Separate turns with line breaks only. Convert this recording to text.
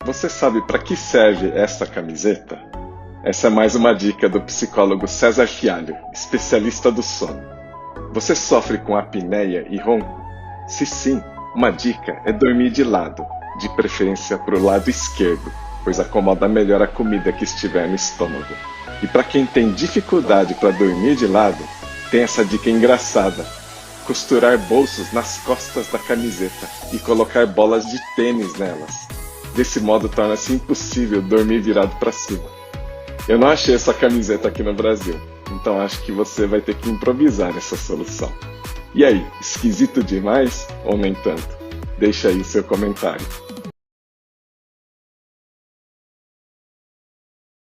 Você sabe para que serve esta camiseta? Essa é mais uma dica do psicólogo César Fialho, especialista do sono. Você sofre com apneia e ronco? Se sim, uma dica é dormir de lado, de preferência para o lado esquerdo, pois acomoda melhor a comida que estiver no estômago. E para quem tem dificuldade para dormir de lado, tem essa dica engraçada: costurar bolsos nas costas da camiseta e colocar bolas de tênis nelas. Desse modo torna-se impossível dormir virado para cima. Eu não achei essa camiseta aqui no Brasil, então acho que você vai ter que improvisar essa solução. E aí, esquisito demais ou nem tanto? Deixa aí seu comentário.